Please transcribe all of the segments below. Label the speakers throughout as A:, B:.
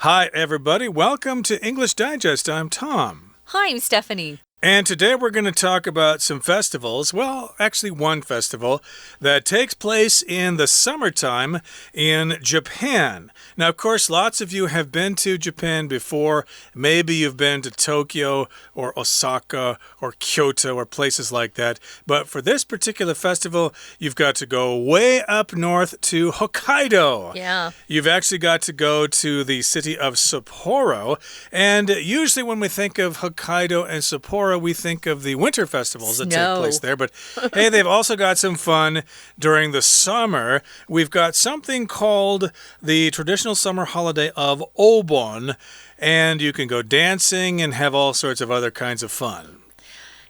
A: Hi, everybody. Welcome to English Digest. I'm Tom.
B: Hi, I'm Stephanie.
A: And today we're going to talk about some festivals. Well, actually one festival that takes place in the summertime in Japan. Now, of course, lots of you have been to Japan before. Maybe you've been to Tokyo or Osaka or Kyoto or places like that. But for this particular festival, you've got to go way up north to Hokkaido.
B: Yeah.
A: You've actually got to go to the city of Sapporo. And usually when we think of Hokkaido and Sapporo, we think of the winter festivals that take place there. But hey, they've also got some fun during the summer. We've got something called the traditional summer holiday of Obon, and you can go dancing and have all sorts of other kinds of fun.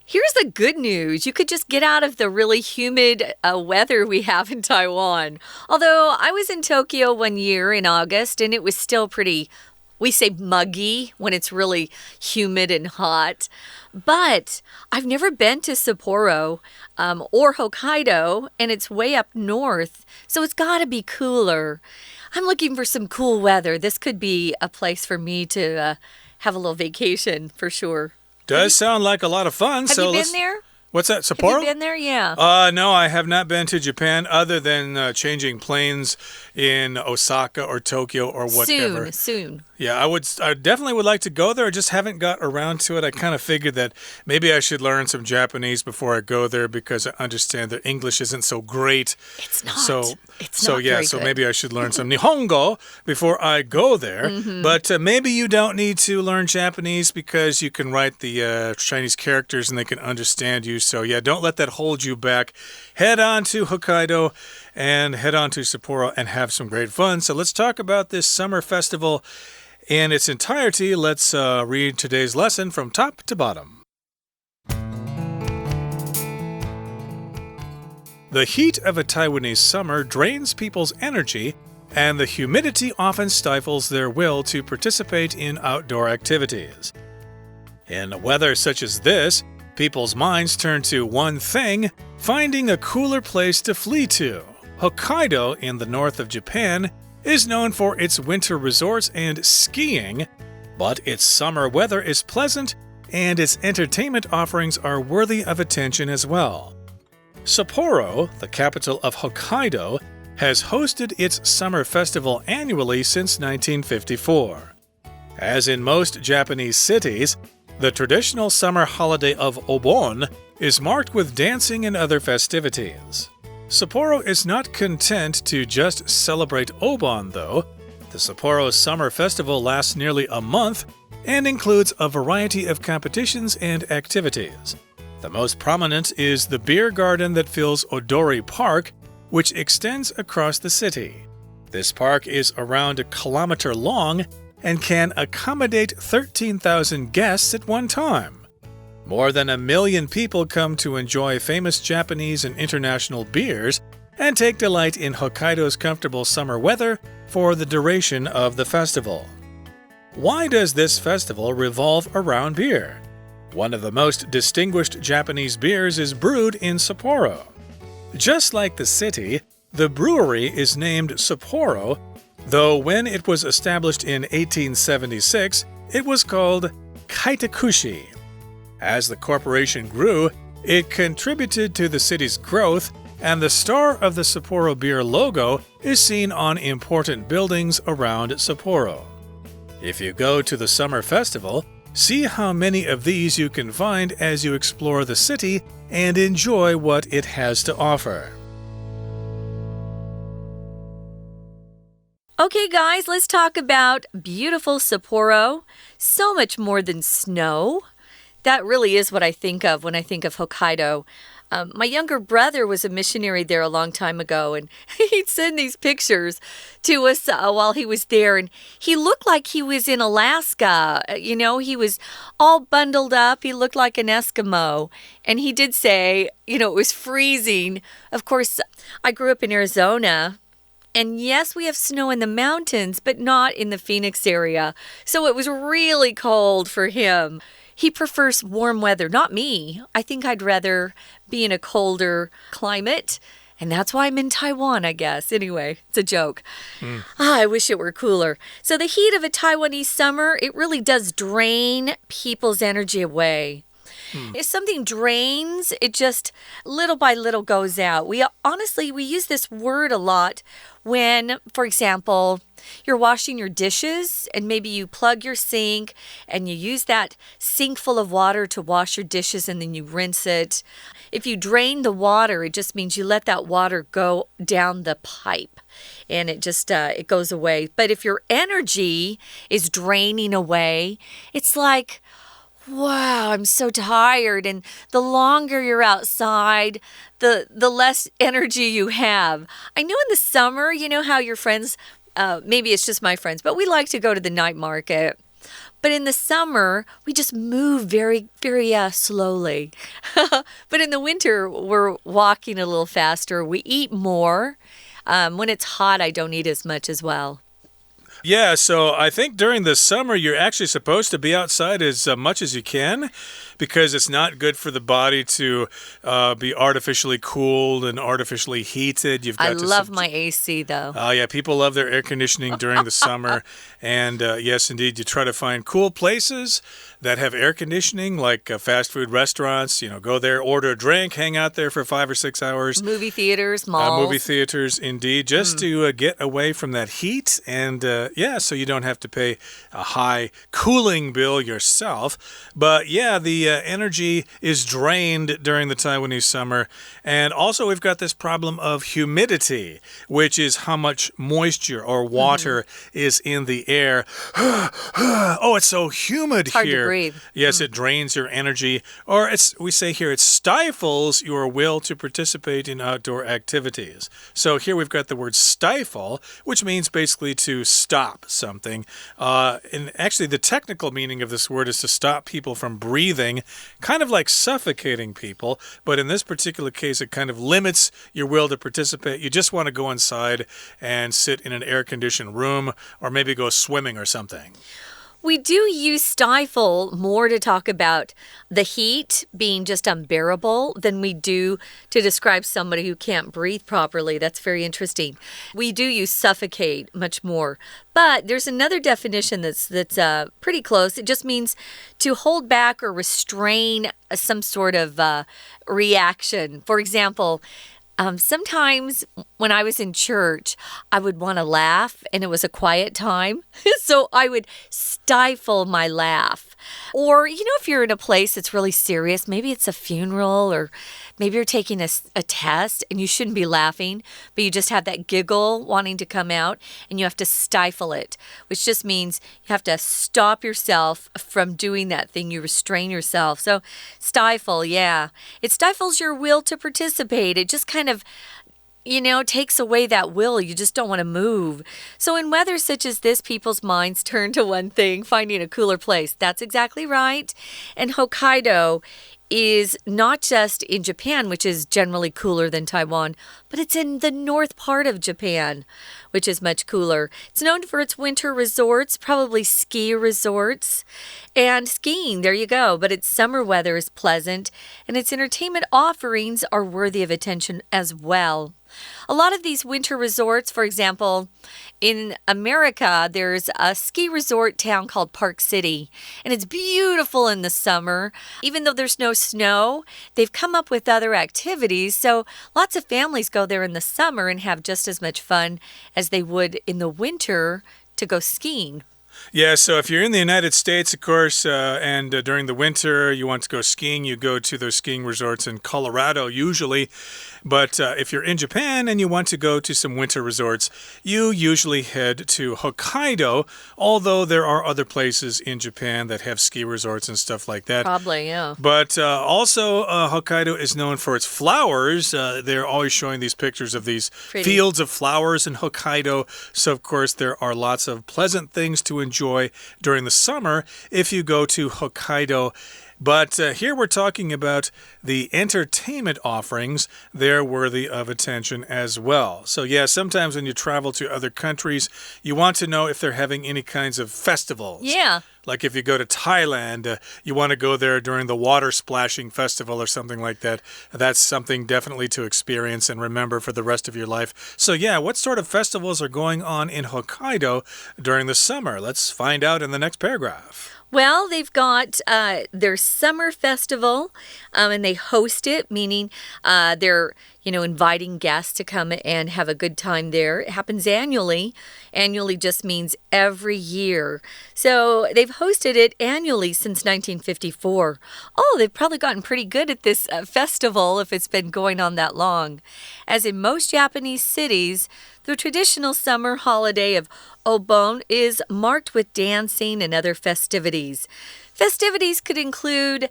B: Here's the good news. You could just get out of the really humid weather we have in Taiwan. Although I was in Tokyo one year in August, and it was still pretty, we say muggy when it's really humid and hot. But I've never been to Sapporo or Hokkaido, and it's way up north, so it's got to be cooler. I'm looking for some cool weather. This could be a place for me to have a little vacation for sure.
A: Does sound like a lot of fun.
B: Have you been there?
A: What's that, Sapporo?
B: Have you been there? Yeah.
A: No, I have not been to Japan other than changing planes in Osaka or Tokyo or whatever.
B: Soon.
A: Yeah, I definitely would like to go there. I just haven't got around to it. I kind of figured that maybe I should learn some Japanese before I go there because I understand their English isn't so great.
B: It's not.
A: So
B: very good.
A: maybe I should learn some Nihongo before I go there. But maybe you don't need to learn Japanese because you can write the Chinese characters and they can understand you. So yeah, don't let that hold you back. Head on to Hokkaido and head on to Sapporo and have some great fun. So let's talk about this summer festival in its entirety. Let's read today's lesson from top to bottom. The heat of a Taiwanese summer drains people's energy, and the humidity often stifles their will to participate in outdoor activities. In weather such as this, people's minds turn to one thing: finding a cooler place to flee to. Hokkaido, in the north of Japan, is known for its winter resorts and skiing, but its summer weather is pleasant and its entertainment offerings are worthy of attention as well. Sapporo, the capital of Hokkaido, has hosted its summer festival annually since 1954. As in most Japanese cities, the traditional summer holiday of Obon is marked with dancing and other festivities. Sapporo is not content to just celebrate Obon, though. The Sapporo Summer Festival lasts nearly a month and includes a variety of competitions and activities. The most prominent is the beer garden that fills Odori Park, which extends across the city. This park is around a kilometer long and can accommodate 13,000 guests at one time. More than 1 million people come to enjoy famous Japanese and international beers and take delight in Hokkaido's comfortable summer weather for the duration of the festival. Why does this festival revolve around beer? One of the most distinguished Japanese beers is brewed in Sapporo. Just like the city, the brewery is named Sapporo, though when it was established in 1876, it was called Kaitakushi. As the corporation grew, it contributed to the city's growth, and the star of the Sapporo beer logo is seen on important buildings around Sapporo. If you go to the summer festival, see how many of these you can find as you explore the city and enjoy what it has to offer.
B: Okay, guys, let's talk about beautiful Sapporo. So much more than snow. That really is what I think of when I think of Hokkaido. My younger brother was a missionary there a long time ago, and he'd send these pictures to us while he was there, and he looked like he was in Alaska. You know, he was all bundled up. He looked like an Eskimo, and he did say, it was freezing. Of course, I grew up in Arizona, and yes, we have snow in the mountains, but not in the Phoenix area, so it was really cold for him. He prefers warm weather, not me. I think I'd rather be in a colder climate. And that's why I'm in Taiwan, I guess. Anyway, it's a joke. I wish it were cooler. So the heat of a Taiwanese summer, it really does drain people's energy away. If something drains, it just little by little goes out. We use this word a lot when, for example, you're washing your dishes and maybe you plug your sink and you use that sink full of water to wash your dishes and then you rinse it. If you drain the water, it just means you let that water go down the pipe and it just it goes away. But if your energy is draining away, it's like, wow, I'm so tired. And the longer you're outside, the less energy you have. I know in the summer, you know how your friends, maybe it's just my friends, but we like to go to the night market. But in the summer, we just move very, very slowly. But in the winter, we're walking a little faster. We eat more. When it's hot, I don't eat as much as well.
A: Yeah, so I think during the summer, you're actually supposed to be outside as much as you can because it's not good for the body to be artificially cooled and artificially heated.
B: I love my AC, though.
A: Oh, yeah, people love their air conditioning during the summer. And yes, indeed, you try to find cool places that have air conditioning, like fast food restaurants. You know, go there, order a drink, hang out there for 5 or 6 hours.
B: Movie theaters, malls.
A: Movie theaters, indeed, just to get away from that heat and yeah, so you don't have to pay a high cooling bill yourself. But yeah, the energy is drained during the Taiwanese summer. And also we've got this problem of humidity, which is how much moisture or water is in the air. Oh, it's so humid
B: it's hard
A: here.
B: To breathe.
A: Yes, it drains your energy. Or we say here it stifles your will to participate in outdoor activities. So here we've got the word stifle, which means basically to stop something. And actually, the technical meaning of this word is to stop people from breathing, kind of like suffocating people. But in this particular case, it kind of limits your will to participate. You just want to go inside and sit in an air-conditioned room or maybe go swimming or something.
B: We do use stifle more to talk about the heat being just unbearable than we do to describe somebody who can't breathe properly. That's very interesting. We do use suffocate much more. But there's another definition that's pretty close. It just means to hold back or restrain some sort of reaction. For example, sometimes when I was in church, I would want to laugh and it was a quiet time. So I would stifle my laugh. Or, you know, if you're in a place that's really serious, maybe it's a funeral or maybe you're taking a test and you shouldn't be laughing, but you just have that giggle wanting to come out and you have to stifle it, which just means you have to stop yourself from doing that thing. You restrain yourself. So stifle, yeah. It stifles your will to participate. It just kind of takes away that will. You just don't want to move. So in weather such as this, people's minds turn to one thing, finding a cooler place. That's exactly right. And Hokkaido is not just in Japan, which is generally cooler than Taiwan, but it's in the north part of Japan, which is much cooler. It's known for its winter resorts, probably ski resorts, and skiing, there you go. But its summer weather is pleasant, and its entertainment offerings are worthy of attention as well. A lot of these winter resorts, for example, in America, there's a ski resort town called Park City, and it's beautiful in the summer. Even though there's no snow, they've come up with other activities, so lots of families go there in the summer and have just as much fun as they would in the winter to go skiing.
A: Yeah, so if you're in the United States, of course, and during the winter you want to go skiing, you go to those skiing resorts in Colorado usually. But if you're in Japan and you want to go to some winter resorts, you usually head to Hokkaido, although there are other places in Japan that have ski resorts and stuff like that.
B: Probably, yeah.
A: But also, Hokkaido is known for its flowers. They're always showing these pictures of these fields of flowers in Hokkaido. So, of course, there are lots of pleasant things to enjoy during the summer if you go to Hokkaido. But here we're talking about the entertainment offerings. They're worthy of attention as well. So, yeah, sometimes when you travel to other countries, you want to know if they're having any kinds of festivals.
B: Yeah.
A: Like if you go to Thailand, you want to go there during the water splashing festival or something like that. That's something definitely to experience and remember for the rest of your life. So yeah, what sort of festivals are going on in Hokkaido during the summer? Let's find out in the next paragraph.
B: Well, they've got their summer festival, and they host it, meaning they're, inviting guests to come and have a good time there. It happens annually. Annually just means every year. So they've hosted it annually since 1954. Oh, they've probably gotten pretty good at this festival if it's been going on that long. As in most Japanese cities, the traditional summer holiday of Obon is marked with dancing and other festivities. Festivities could include,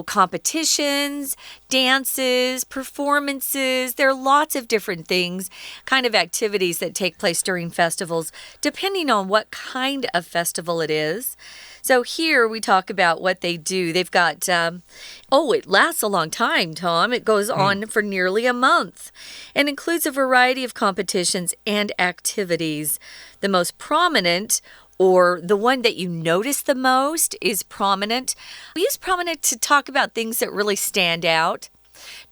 B: competitions, dances, performances. There are lots of different things, kind of activities that take place during festivals, depending on what kind of festival it is. So here we talk about what they do. They've got, it lasts a long time, Tom. It goes on for nearly a month and includes a variety of competitions and activities. The most prominent, or the one that you notice the most, is prominent. We use prominent to talk about things that really stand out.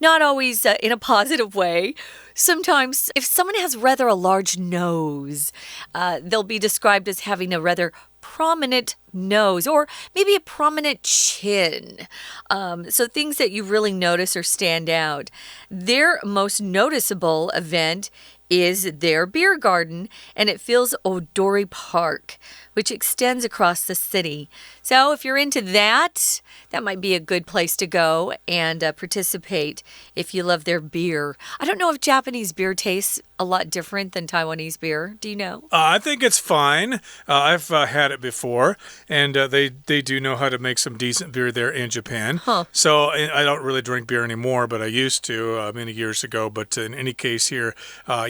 B: Not always in a positive way. Sometimes if someone has rather a large nose, they'll be described as having a rather prominent nose or maybe a prominent chin. So things that you really notice or stand out. Their most noticeable event is their beer garden, and it fills Odori Park, which extends across the city. So if you're into that, that might be a good place to go and participate if you love their beer. I don't know if Japanese beer tastes a lot different than Taiwanese beer. Do you know?
A: I think it's fine. I've had it before, and they do know how to make some decent beer there in Japan. So I don't really drink beer anymore, but I used to many years ago. But in any case here,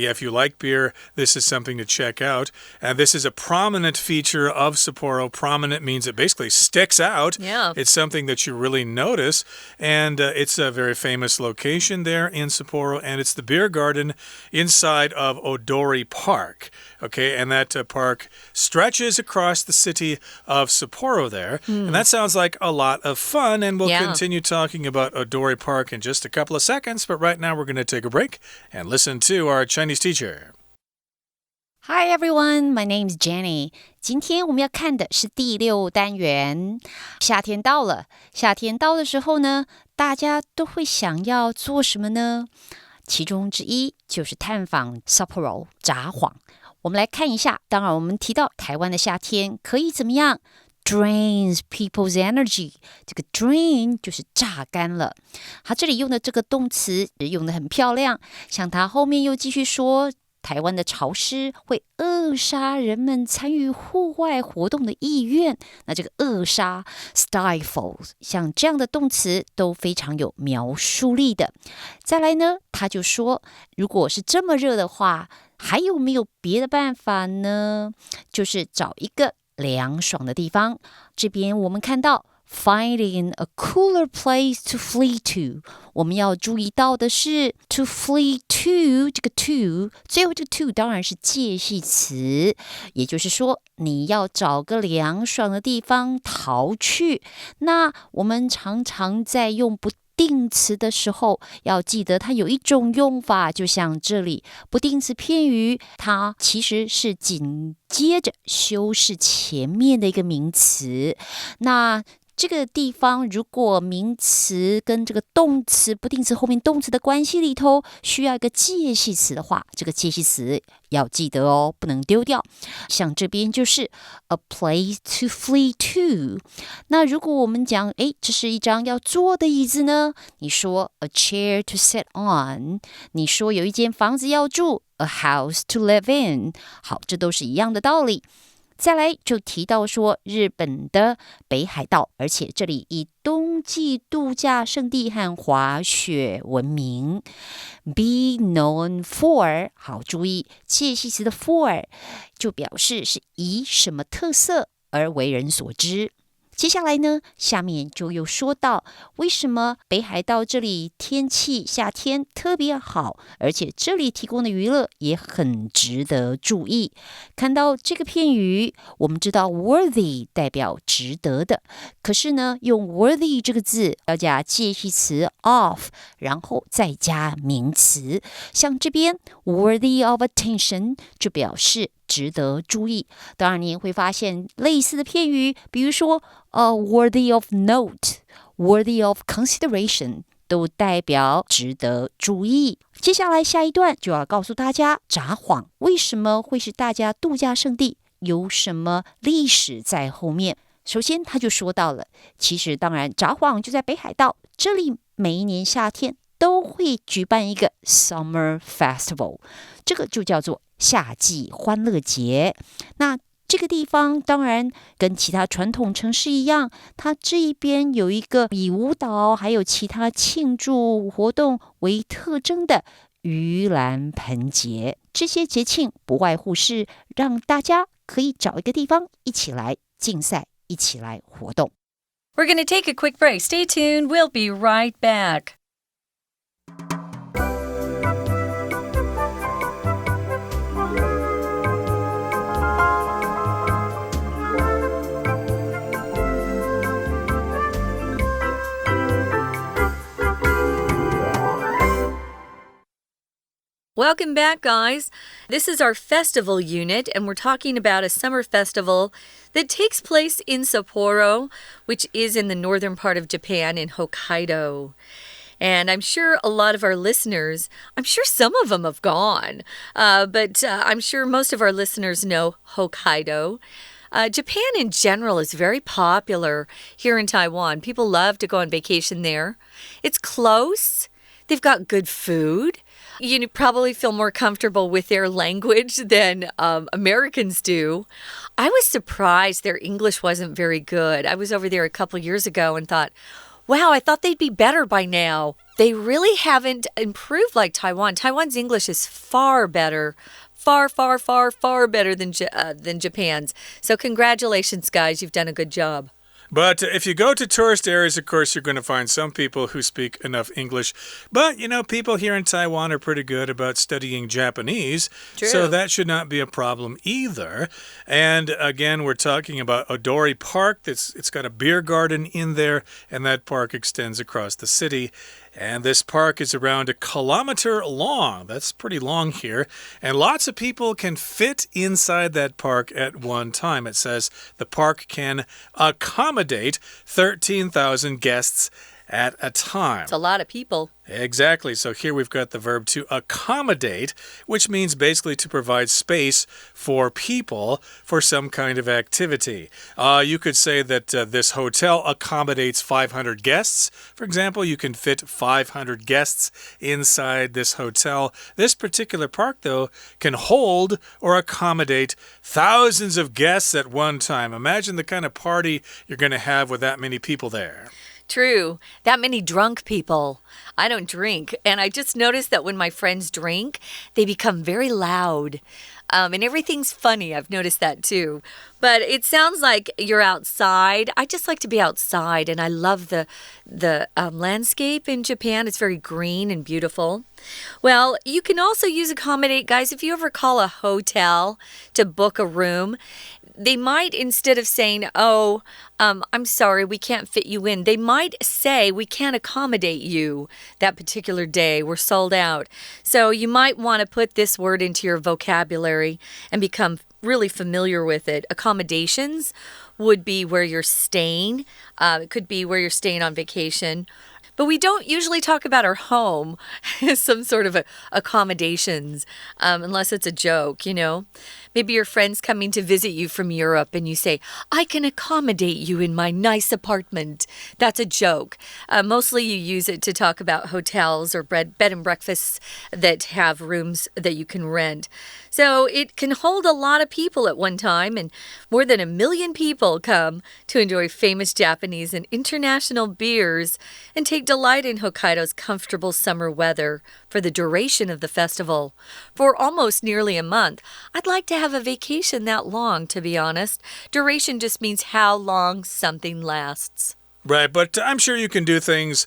A: if you like beer, this is something to check out. And this is a prominent feature of Sapporo. Prominent means it basically sticks out.
B: Yeah.
A: It's something that you really notice. And it's a very famous location there in Sapporo. And it's the beer garden inside of Odori Park. Okay, and that park stretches across the city of Sapporo there. And that sounds like a lot of fun. And we'll continue talking about Odori Park in just a couple of seconds. But right now we're going to take a break and listen to our Chinese teacher.
C: Hi everyone, my name is Jenny. 今天我们要看的是第6单元。夏天到了，夏天到的时候呢，大家都会想要做什么呢？其中之一就是探访 Sapporo 札幌。我们来看一下，当然我们提到台湾的夏天可以怎么样 ？Drains people's energy。这个 drain 就是榨干了。它这里用的这个动词用得很漂亮，像它后面又继续说。台湾的潮湿会扼杀人们参与户外活动的意愿。那这个扼杀 stifle 像这样的动词都非常有描述力的。再来呢，他就说如果是这么热的话，还有没有别的办法呢？就是找一个凉爽的地方。这边我们看到Finding a cooler place to flee to， 我们要注意到的是 to flee to 这个 to， 最后这个 to 当然是介系词，也就是说你要找个凉爽的地方逃去。那我们常常在用不定词的时候，要记得它有一种用法，就像这里不定词片语，它其实是紧接着修饰前面的一个名词。那这个地方如果名词跟这个动词不定词后面动词的关系里头需要一个介系词的话，这个介系词要记得哦，不能丢掉。像这边就是 a place to flee to。 那如果我们讲这是一张要坐的椅子呢，你说 a chair to sit on， 你说有一间房子要住 a house to live in。 好，这都是一样的道理。再来就提到说日本的北海道，而且这里以冬季度假胜地和滑雪闻名。Be known for， 好，注意介系词的 for 就表示是以什么特色而为人所知。接下来呢，下面就又说到为什么北海道这里天气夏天特别好，而且这里提供的娱乐也很值得注意。看到这个片语，我们知道 worthy 代表值得的，可是呢，用 worthy 这个字要加介系词 of， 然后再加名词。像这边 worthy of attention 就表示值得注意。当然你也会发现类似的片语，比如说worthy of note, worthy of consideration 都代表值得注意。接下来下一段就要告诉大家札幌为什么会是大家度假胜地，有什么历史在后面。首先他就说到了，其实当然札幌就在北海道，这里每一年夏天都会举办一个 Summer Festival， 这个就叫做夏季欢乐节。那这个地方当然跟其他传统城市一样，它这一边有一个以舞蹈还有其他庆祝活动为特征的盂兰盆节。这些节庆不外乎是让大家可以找一个地方一起来竞赛，一起来活动。
B: We're going to take a quick break. Stay tuned. We'll be right back. Welcome back, guys. This is our festival unit, and we're talking about a summer festival that takes place in Sapporo, which is in the northern part of Japan in Hokkaido. And I'm sure a lot of our listeners, I'm sure some of them have gone, but I'm sure most of our listeners know Hokkaido. Japan in general is very popular here in Taiwan. People love to go on vacation there. It's close. They've got good food. You probably feel more comfortable with their language than Americans do. I was surprised their English wasn't very good. I was over there a couple years ago and thought, wow, I thought they'd be better by now. They really haven't improved like Taiwan. Taiwan's English is far better. Far, far, far, far better than Japan's. So congratulations, guys. You've done a good job.
A: But if you go to tourist areas, of course, you're going to find some people who speak enough English. But, people here in Taiwan are pretty good about studying Japanese.
B: True.
A: So that should not be a problem either. And again, we're talking about Odori Park. It's got a beer garden in there, and that park extends across the city. And this park is around 1 kilometer long. That's pretty long here. And lots of people can fit inside that park at one time. It says the park can accommodate 13,000 guests at a time.
B: It's a lot of people.
A: Exactly. So here we've got the verb to accommodate, which means basically to provide space for people for some kind of activity. You could say that this hotel accommodates 500 guests. For example, you can fit 500 guests inside this hotel. This particular park, though, can hold or accommodate thousands of guests at one time. Imagine the kind of party you're going to have with that many people there.
B: True. That many drunk people. I don't drink. And I just noticed that when my friends drink, they become very loud. And everything's funny. I've noticed that too. But it sounds like you're outside. I just like to be outside. And I love the landscape in Japan. It's very green and beautiful. Well, you can also use accommodate, guys. If you ever call a hotel to book a room, they might, instead of saying, I'm sorry, we can't fit you in, they might say, we can't accommodate you that particular day. We're sold out. So you might want to put this word into your vocabulary and become really familiar with it. Accommodations would be where you're staying. It could be where you're staying on vacation. But we don't usually talk about our home as some sort of accommodations, unless it's a joke, Maybe your friend's coming to visit you from Europe and you say, I can accommodate you in my nice apartment. That's a joke. Mostly you use it to talk about hotels or bed and breakfasts that have rooms that you can rent. So it can hold a lot of people at one time, and more than 1 million people come to enjoy famous Japanese and international beers and take delight in Hokkaido's comfortable summer weather for the duration of the festival. For almost nearly a month, I'd like to have a vacation that long, to be honest. Duration just means how long something lasts.
A: Right, but I'm sure you can do things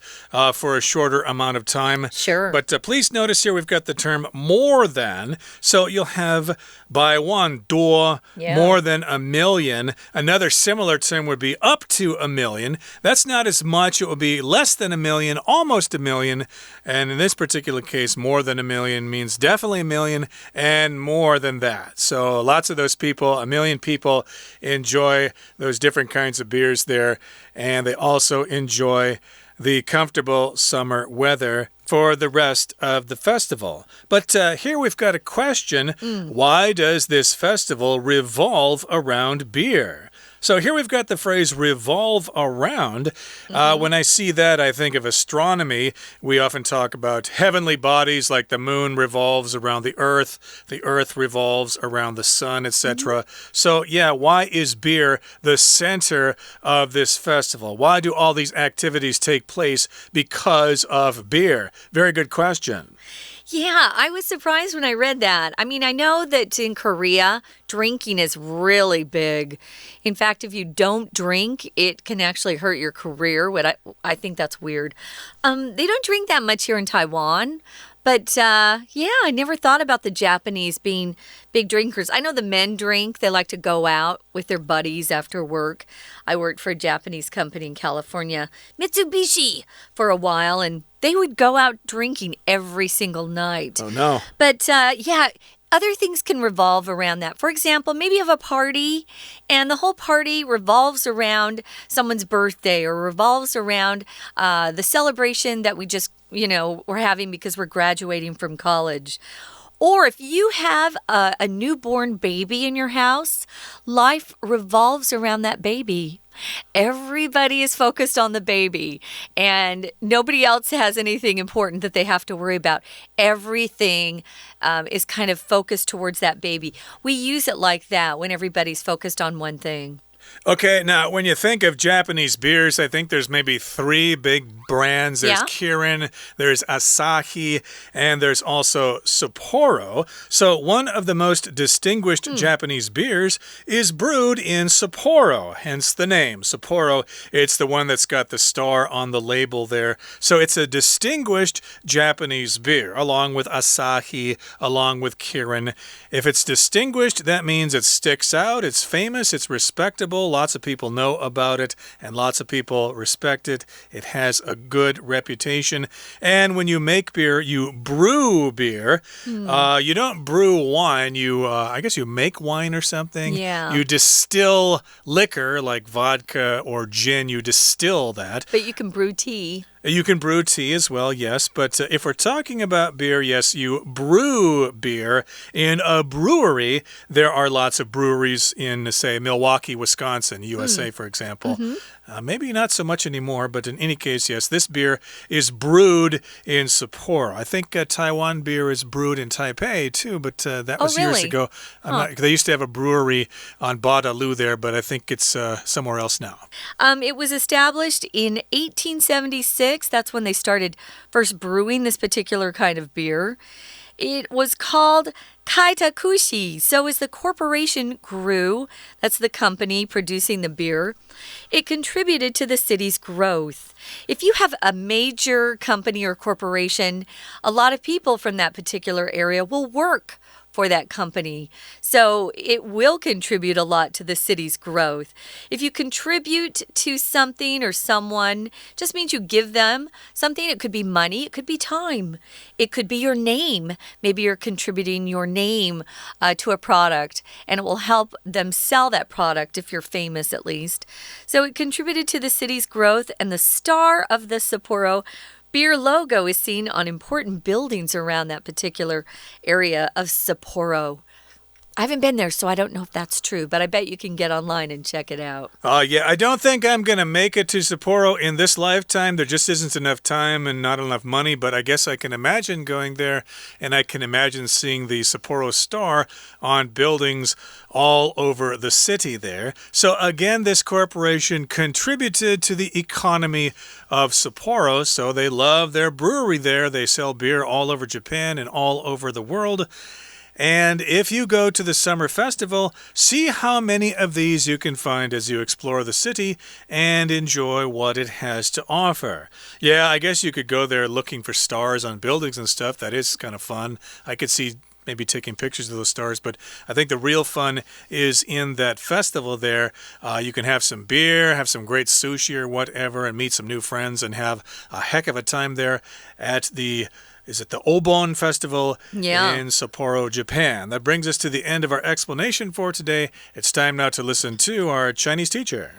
A: for a shorter amount of time.
B: Sure.
A: But please notice here we've got the term more than. So you'll have by one, 多, more than a million. Another similar term would be up to a million. That's not as much. It would be less than a million, almost a million. And in this particular case, more than a million means definitely a million and more than that. So lots of those people, a million people, enjoy those different kinds of beers there. And they also enjoy the comfortable summer weather for the rest of the festival. But here we've got a question. Why does this festival revolve around beer? So here we've got the phrase revolve around. When I see that, I think of astronomy. We often talk about heavenly bodies like the moon revolves around the earth revolves around the sun, etc. So yeah, why is beer the center of this festival? Why do all these activities take place because of beer? Very good question.
B: Yeah, I was surprised when I read that. I mean, I know that in Korea, drinking is really big. In fact, if you don't drink, it can actually hurt your career. I think that's weird. They don't drink that much here in Taiwan. But, yeah, I never thought about the Japanese being big drinkers. I know the men drink. They like to go out with their buddies after work. I worked for a Japanese company in California, Mitsubishi, for a while, and they would go out drinking every single night.
A: Oh, no.
B: But, yeah, other things can revolve around that. For example, maybe you have a party and the whole party revolves around someone's birthday or revolves around the celebration that we just, we're having because we're graduating from college. Or if you have a newborn baby in your house, life revolves around that baby. Everybody is focused on the baby, and nobody else has anything important that they have to worry about. Everything is kind of focused towards that baby. We use it like that when everybody's focused on one thing.
A: Okay, now when you think of Japanese beers, I think there's maybe 3 big brands. There's Kirin, there's Asahi, and there's also Sapporo. So one of the most distinguished Japanese beers is brewed in Sapporo, hence the name. Sapporo, it's the one that's got the star on the label there. So it's a distinguished Japanese beer, along with Asahi, along with Kirin. If it's distinguished, that means it sticks out, it's famous, it's respectable. Lots of people know about it, and lots of people respect it. It has a good reputation. And when you make beer, you brew beer. You don't brew wine. I guess you make wine or something.
B: Yeah.
A: You distill liquor like vodka or gin. You distill that.
B: But you can brew tea.
A: You can brew tea as well, yes. But if we're talking about beer, yes, you brew beer in a brewery. There are lots of breweries in, say, Milwaukee, Wisconsin, USA, for example. Maybe not so much anymore, but in any case, yes, this beer is brewed in Sapporo. I think Taiwan beer is brewed in Taipei, too, but that was years ago. They used to have a brewery on Badaloo there, but I think it's somewhere else now.
B: It was established in 1876. That's when they started first brewing this particular kind of beer. It was called Kaitakushi. So as the corporation grew, that's the company producing the beer, it contributed to the city's growth. If you have a major company or corporation, a lot of people from that particular area will work for that company. So it will contribute a lot to the city's growth. If you contribute to something or someone, just means you give them something. It could be money, it could be time, it could be your name. Maybe you're contributing your name to a product, and it will help them sell that product if you're famous at least. So it contributed to the city's growth, and the star of the Sapporo beer logo is seen on important buildings around that particular area of Sapporo. I haven't been there, so I don't know if that's true, but I bet you can get online and check it out.
A: Yeah, I don't think I'm going to make it to Sapporo in this lifetime. There just isn't enough time and not enough money, but I guess I can imagine going there, and I can imagine seeing the Sapporo Star on buildings all over the city there. So again, this corporation contributed to the economy of Sapporo, so they love their brewery there. They sell beer all over Japan and all over the world.And if you go to the summer festival, see how many of these you can find as you explore the city and enjoy what it has to offer. Yeah, I guess you could go there looking for stars on buildings and stuff. That is kind of fun. I could see maybe taking pictures of those stars, but I think the real fun is in that festival there. You can have some beer, have some great sushi or whatever, and meet some new friends and have a heck of a time there at the...Is it the Obon Festival in Sapporo, Japan? That brings us to the end of our explanation for today. It's time now to listen to our Chinese teacher.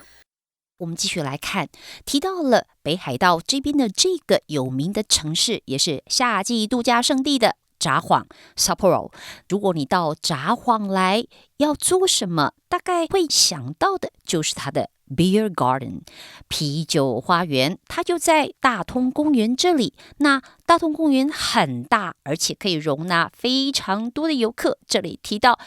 C: 我们继续来看，提到了北海道这边的这个有名的城市，也是夏季度假胜地的札幌 Sapporo。如果你到札幌来，要做什么？大概会想到的就是它的Beer Garden 啤酒花园，它就在大通公园这里。那大通公园很大，而且可以容纳非常多的游客。这里提到，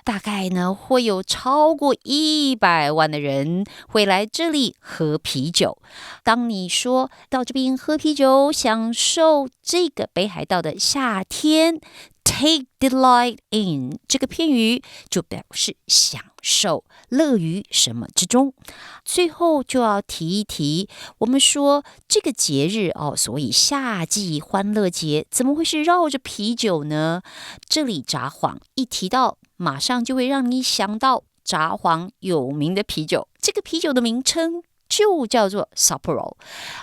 C: 大概呢会有超过100万的人会来这里喝啤酒。当你说到这边喝啤酒，享受这个北海道的夏天。Take delight in 这个片语就表示享受，乐于什么之中。最后就要提一提，我们说这个节日所以夏季欢乐节怎么会是绕着啤酒呢？这里札幌一提到，马上就会让你想到札幌有名的啤酒，这个啤酒的名称就叫做 Sapporo。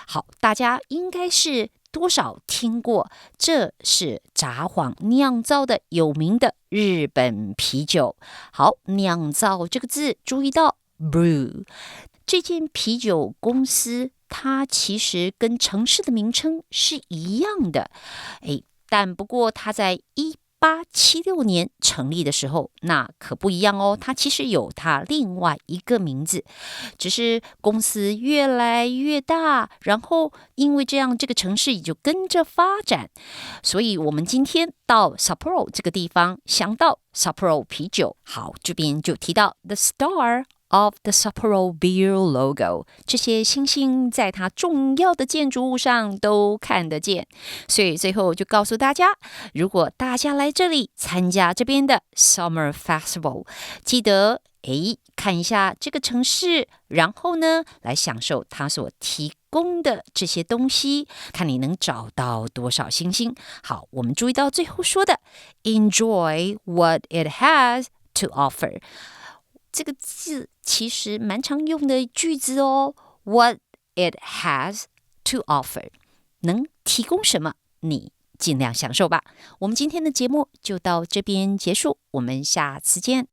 C: 好，大家应该是多少听过，这是札幌酿造的有名的日本啤酒。好，酿造这个字注意到 brew， 这间啤酒公司它其实跟城市的名称是一样的，但不过它在1876年成立的时候，那可不一样哦，它其实有它另外一个名字，只是公司越来越大，然后因为这样这个城市也就跟着发展，所以我们今天到 Sapporo 这个地方想到 Sapporo 啤酒。好，这边就提到 The Star of the Sapporo Beer Logo， 这些星星在它重要的建筑物上都看得见，所以最后就告诉大家，如果大家来这里参加这边的 Summer Festival， 记得看一下这个城市，然后呢来享受它所提供的这些东西，看你能找到多少星星。好，我们注意到最后说的 Enjoy what it has to offer，这个字其实蛮常用的句子哦。What it has to offer， 能提供什么，你尽量享受吧。我们今天的节目就到这边结束，我们下次见。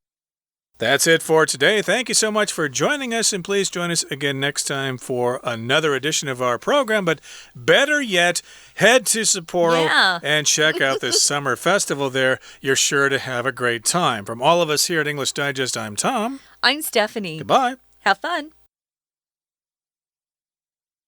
A: That's it for today. Thank you so much for joining us, and please join us again next time for another edition of our program. But better yet, head to Sapporo and check out this summer festival there. You're sure to have a great time. From all of us here at English Digest, I'm Tom.
B: I'm Stephanie.
A: Goodbye.
B: Have fun.